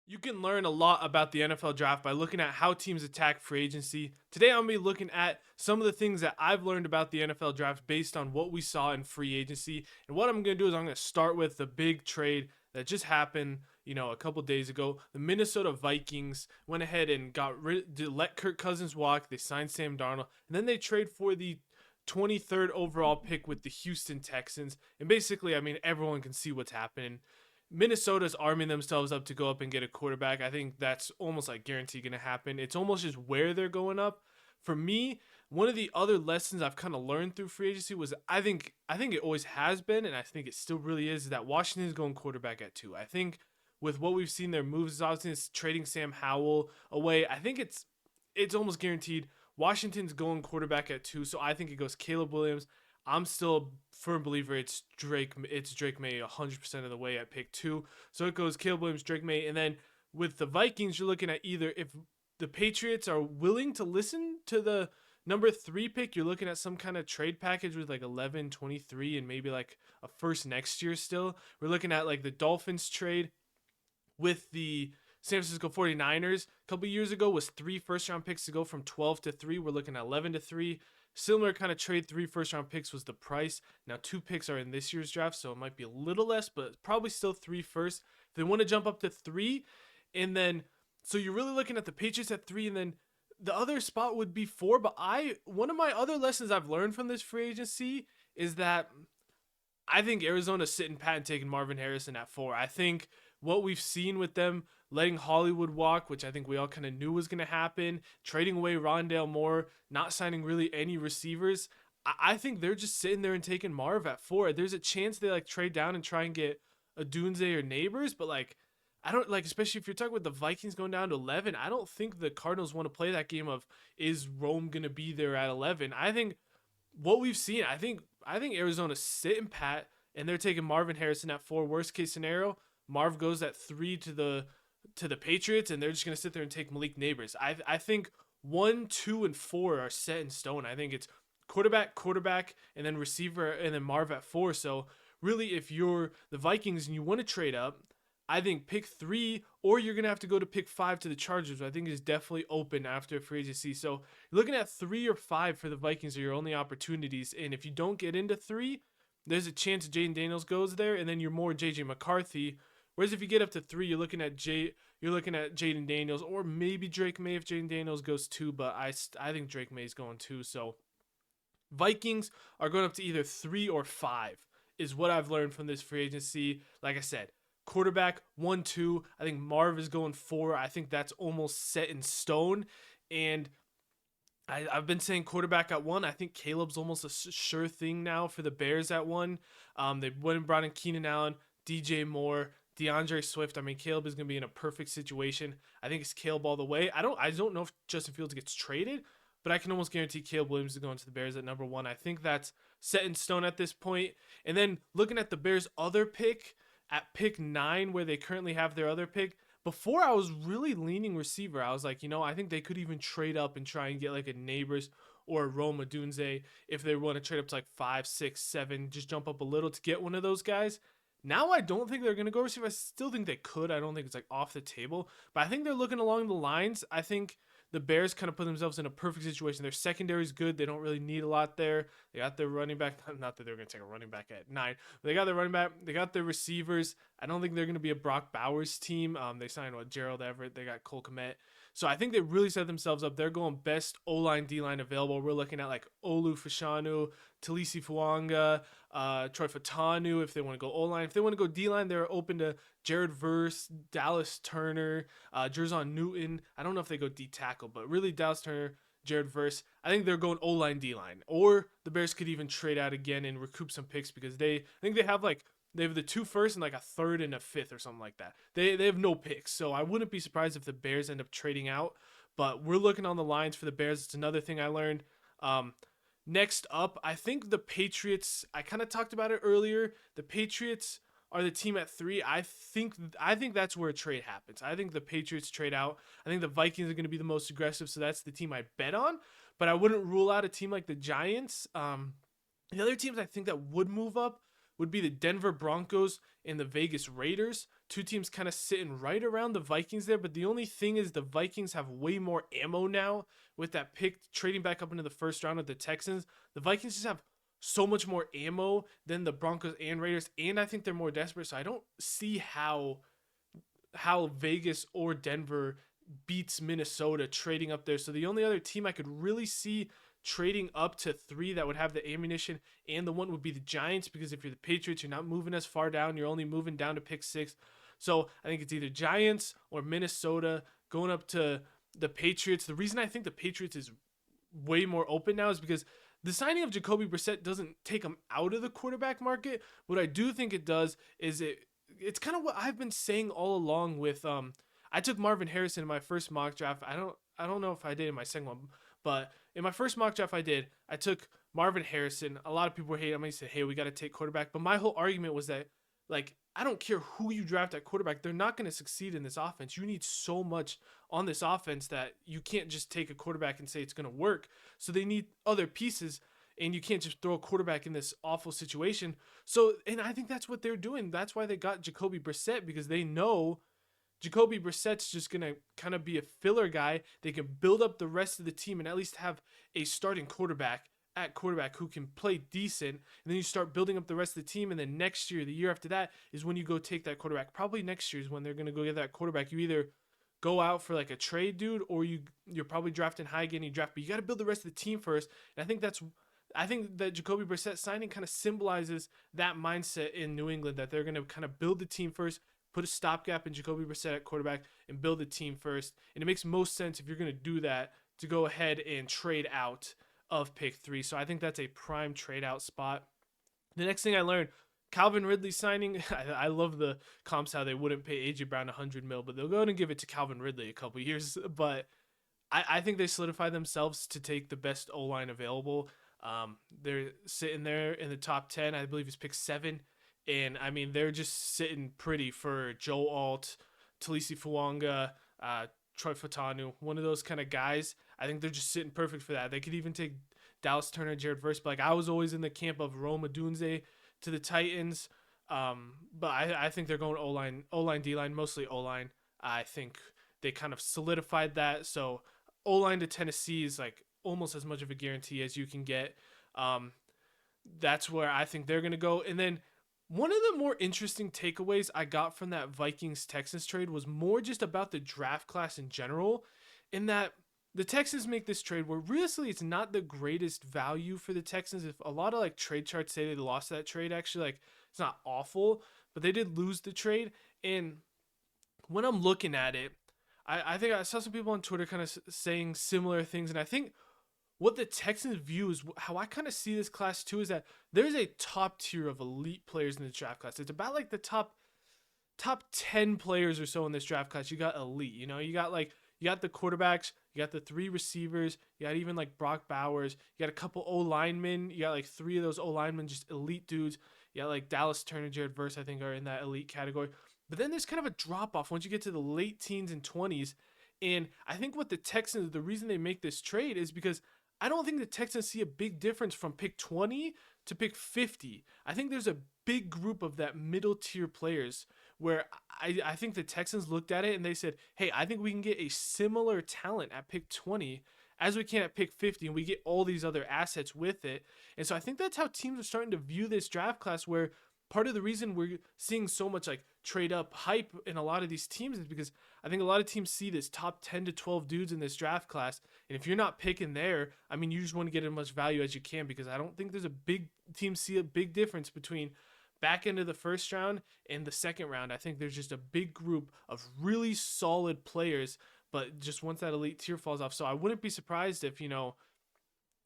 You can learn a lot about the NFL draft by looking at how teams attack free agency. Today, I'm going to be looking at some of the things that I've learned about the NFL draft based on what we saw in free agency. And what I'm going to do is I'm going to start with the big trade that just happened, a couple days ago. The Minnesota Vikings went ahead and let Kirk Cousins walk. They signed Sam Darnold, and then they trade for the 23rd overall pick with the Houston Texans. And basically, everyone can see what's happening. Minnesota's arming themselves up to go up and get a quarterback. I think that's almost like guaranteed going to happen. It's almost just where they're going up. For me, one of the other lessons I've kind of learned through free agency was I think it always has been, and I think it still really is that Washington's going quarterback at 2. I think with what we've seen their moves, obviously it's trading Sam Howell away. I think it's almost guaranteed Washington's going quarterback at 2. So I think it goes Caleb Williams. I'm still a firm believer it's Drake. It's Drake May 100% of the way at pick 2. So it goes Caleb Williams, Drake May, and then with the Vikings, you're looking at either if the Patriots are willing to listen to the number 3 pick, you're looking at some kind of trade package with like 11, 23, and maybe like a first next year still. We're looking at like the Dolphins trade with the San Francisco 49ers a couple years ago was 3 first round picks to go from 12 to 3. We're looking at 11 to 3. Similar kind of trade, 3 first round picks was the price. Now 2 picks are in this year's draft, so it might be a little less, but probably still 3 first. If they want to jump up to 3, and then so you're really looking at the Patriots at 3, and then the other spot would be 4. But one of my other lessons I've learned from this free agency is that I think Arizona's sitting pat and taking Marvin Harrison at 4. I think what we've seen with them letting Hollywood walk, which I think we all kind of knew was going to happen, trading away Rondale Moore, not signing really any receivers. I think they're just sitting there and taking Marv at 4. There's a chance they like trade down and try and get a Dunze or Neighbors, but like I don't like, especially if you're talking with the Vikings going down to 11. I don't think the Cardinals want to play that game of is Rome going to be there at 11. I think what we've seen, I think Arizona's sitting pat and they're taking Marvin Harrison at 4. Worst case scenario, Marv goes at 3 to the Patriots, and they're just gonna sit there and take Malik Neighbors. I think 1, 2, and 4 are set in stone. I think it's quarterback, and then receiver, and then Marv at 4. So really, if you're the Vikings and you want to trade up, I think pick 3, or you're gonna have to go to pick 5 to the Chargers. I think is definitely open after free agency. So you're looking at 3 or 5 for the Vikings are your only opportunities. And if you don't get into 3, there's a chance Jaden Daniels goes there, and then you're more JJ McCarthy. Whereas if you get up to 3, you're looking at Jaden Daniels, or maybe Drake May if Jaden Daniels goes 2. But I think Drake May is going 2. So Vikings are going up to either 3 or 5 is what I've learned from this free agency. Like I said, quarterback 1, 2. I think Marv is going 4. I think that's almost set in stone. And I've been saying quarterback at 1. I think Caleb's almost a sure thing now for the Bears at 1. They went and brought in Keenan Allen, DJ Moore, DeAndre Swift. Caleb is going to be in a perfect situation. I think it's Caleb all the way. I don't know if Justin Fields gets traded, but I can almost guarantee Caleb Williams is going to the Bears at number 1. I think that's set in stone at this point. And then looking at the Bears' other pick at pick 9, where they currently have their other pick, before I was really leaning receiver. I was like, I think they could even trade up and try and get like a Neighbors or a Rome Odunze if they want to trade up to like 5, 6, 7, just jump up a little to get one of those guys. Now I don't think they're going to go receiver. I still think they could. I don't think it's like off the table, but I think they're looking along the lines. I think the Bears kind of put themselves in a perfect situation. Their secondary is good. They don't really need a lot there. They got their running back. Not that they're going to take a running back at 9. But they got their running back. They got their receivers. I don't think they're going to be a Brock Bowers team. They signed Gerald Everett. They got Cole Kmet. So I think they really set themselves up. They're going best O-line, D-line available. We're looking at like Olu Fashanu, Talisi Fuanga, Troy Fatanu if they want to go O-line. If they want to go D-line, they're open to Jared Verse, Dallas Turner, Jerzon Newton. I don't know if they go D-tackle, but really Dallas Turner, Jared Verse. I think they're going O-line, D-line. Or the Bears could even trade out again and recoup some picks because I think they have the 2 first and like a 3rd and a 5th or something like that. They have no picks, so I wouldn't be surprised if the Bears end up trading out. But we're looking on the lines for the Bears. It's another thing I learned. Next up, I think the Patriots. I kind of talked about it earlier. The Patriots are the team at 3. I think that's where a trade happens. I think the Patriots trade out. I think the Vikings are going to be the most aggressive, so that's the team I bet on. But I wouldn't rule out a team like the Giants. The other teams I think that would move up would be the Denver Broncos and the Vegas Raiders. Two teams kind of sitting right around the Vikings there, but the only thing is the Vikings have way more ammo now with that pick trading back up into the first round of the Texans. The Vikings just have so much more ammo than the Broncos and Raiders, and I think they're more desperate. So I don't see how Vegas or Denver beats Minnesota trading up there. So the only other team I could really see trading up to 3 that would have the ammunition and the one would be the Giants, because if you're the Patriots, you're not moving as far down. You're only moving down to pick 6. So I think it's either Giants or Minnesota going up to the Patriots. The reason I think the Patriots is way more open now is because the signing of Jacoby Brissett doesn't take him out of the quarterback market. What I do think it does is it's kind of what I've been saying all along with I took Marvin Harrison in my first mock draft. I don't know if I did in my second one, but in my first mock draft I took Marvin Harrison. A lot of people were hating on me, said, "Hey, we got to take quarterback." But my whole argument was that, like, I don't care who you draft at quarterback, they're not going to succeed in this offense. You need so much on this offense that you can't just take a quarterback and say it's going to work. So they need other pieces, and you can't just throw a quarterback in this awful situation. So, and I think that's what they're doing. That's why they got Jacoby Brissett, because they know Jacoby Brissett's just going to kind of be a filler guy. They can build up the rest of the team and at least have a starting quarterback at quarterback who can play decent. And then you start building up the rest of the team. And then next year, the year after that, is when you go take that quarterback. Probably next year is when they're going to go get that quarterback. You either go out for like a trade dude, or you're probably drafting high again. You draft, but you got to build the rest of the team first. And I think that Jacoby Brissett signing kind of symbolizes that mindset in New England, that they're going to kind of build the team first, put a stopgap in Jacoby Brissett at quarterback, and build the team first. And it makes most sense if you're going to do that to go ahead and trade out of pick 3. So I think that's a prime trade out spot. The next thing I learned, Calvin Ridley signing. I love the comps how they wouldn't pay AJ Brown $100 million, but they'll go ahead and give it to Calvin Ridley a couple years. But I think they solidify themselves to take the best O-line available. They're sitting there in the top 10. I believe it's pick 7. And I mean, they're just sitting pretty for Joe Alt, Talisi Fuanga, Troy Fatanu, one of those kind of guys. I think they're just sitting perfect for that. They could even take Dallas Turner, Jared Verse. But like, I was always in the camp of Rome Odunze to the Titans. But I think they're going O-line, D-line, mostly O-line. I think they kind of solidified that. So O-line to Tennessee is like almost as much of a guarantee as you can get. That's where I think they're going to go. And then one of the more interesting takeaways I got from that Vikings-Texans trade was more just about the draft class in general, in that the Texans make this trade where realistically it's not the greatest value for the Texans. If a lot of like trade charts say they lost that trade, actually, like, it's not awful, but they did lose the trade. And when I'm looking at it, I think I saw some people on Twitter kind of saying similar things, and I think what the Texans view is how I kind of see this class too, is that there's a top tier of elite players in the draft class. It's about like the top 10 players or so in this draft class. You got elite, you got the quarterbacks, you got the 3 receivers, you got even like Brock Bowers, you got a couple O linemen, you got like 3 of those O linemen, just elite dudes. You got like Dallas Turner, Jared Verse, I think, are in that elite category. But then there's kind of a drop off once you get to the late teens and 20s. And I think what the Texans, the reason they make this trade is because I don't think the Texans see a big difference from pick 20 to pick 50. I think there's a big group of that middle tier players where I think the Texans looked at it and they said, hey, I think we can get a similar talent at pick 20 as we can at pick 50, and we get all these other assets with it. And so I think that's how teams are starting to view this draft class, where part of the reason we're seeing so much like trade up hype in a lot of these teams is because I think a lot of teams see this top 10 to 12 dudes in this draft class. And if you're not picking there, I mean, you just want to get as much value as you can, because I don't think there's a big team see a big difference between back end of the first round and the second round. I think there's just a big group of really solid players, but just once that elite tier falls off. So I wouldn't be surprised if,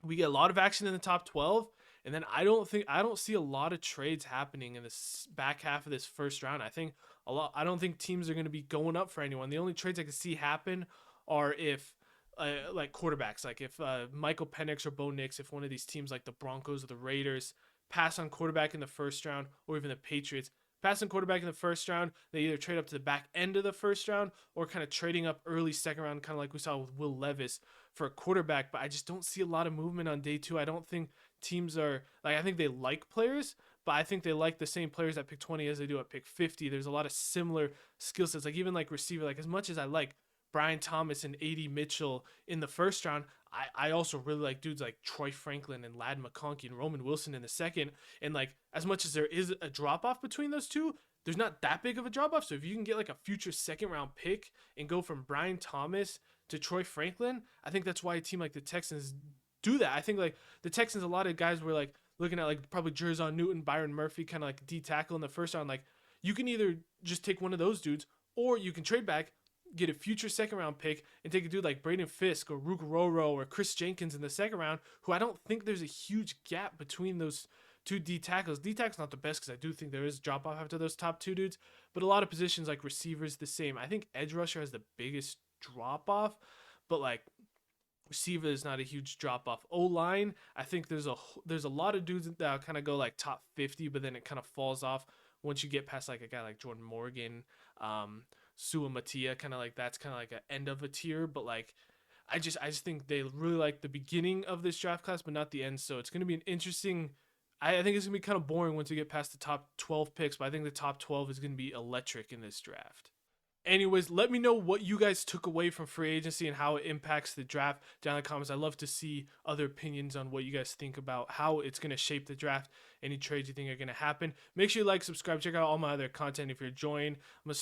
we get a lot of action in the top 12. And then I don't see a lot of trades happening in this back half of this first round. I don't think teams are going to be going up for anyone. The only trades I can see happen are if like quarterbacks, like if Michael Penix or Bo Nix, if one of these teams like the Broncos or the Raiders pass on quarterback in the first round, or even the Patriots pass on quarterback in the first round, they either trade up to the back end of the first round or kind of trading up early second round, kind of like we saw with Will Levis for a quarterback. But I just don't see a lot of movement on day 2. I don't think teams are like, I think they like players, but I think they like the same players at pick 20 as they do at pick 50. There's a lot of similar skill sets, like even like receiver. Like as much as I like Brian Thomas and AD Mitchell in the first round, I also really like dudes like Troy Franklin and Lad McConkey and Roman Wilson in the second. And like as much as there is a drop off between those two, there's not that big of a drop off. So if you can get like a future second round pick and go from Brian Thomas to Troy Franklin, I think that's why a team like the Texans do that. I think like the Texans, a lot of guys were like looking at like probably Jerzon Newton, Byron Murphy, kind of like D tackle in the first round. Like you can either just take one of those dudes or you can trade back, get a future second round pick, and take a dude like Braden Fisk or Rook Roro or Chris Jenkins in the second round, who I don't think there's a huge gap between those two D tackles. D tackle's not the best because I do think there is drop off after those top two dudes, but a lot of positions like receivers the same. I think edge rusher has the biggest drop off, but like receiver is not a huge drop off. O line, I think there's a lot of dudes that kind of go like top 50, but then it kind of falls off once you get past like a guy like Jordan Morgan, Sua Matia, kind of like that's kind of like an end of a tier. But like I just think they really like the beginning of this draft class, but not the end. So it's gonna be an interesting. I think it's gonna be kind of boring once you get past the top 12 picks, but I think the top 12 is gonna be electric in this draft. Anyways, let me know what you guys took away from free agency and how it impacts the draft down in the comments. I love to see other opinions on what you guys think about how it's going to shape the draft, any trades you think are going to happen. Make sure you like, subscribe, check out all my other content if you're enjoying.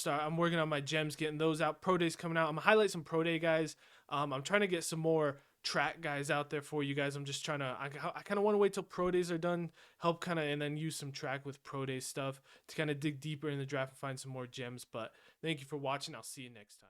I'm working on my gems, getting those out. Pro Day's coming out. I'm going to highlight some Pro Day guys. I'm trying to get some more track guys out there for you guys. I'm just trying to, I kind of want to wait till Pro Days are done, help kind of, and then use some track with Pro Day stuff to kind of dig deeper in the draft and find some more gems. But thank you for watching. I'll see you next time.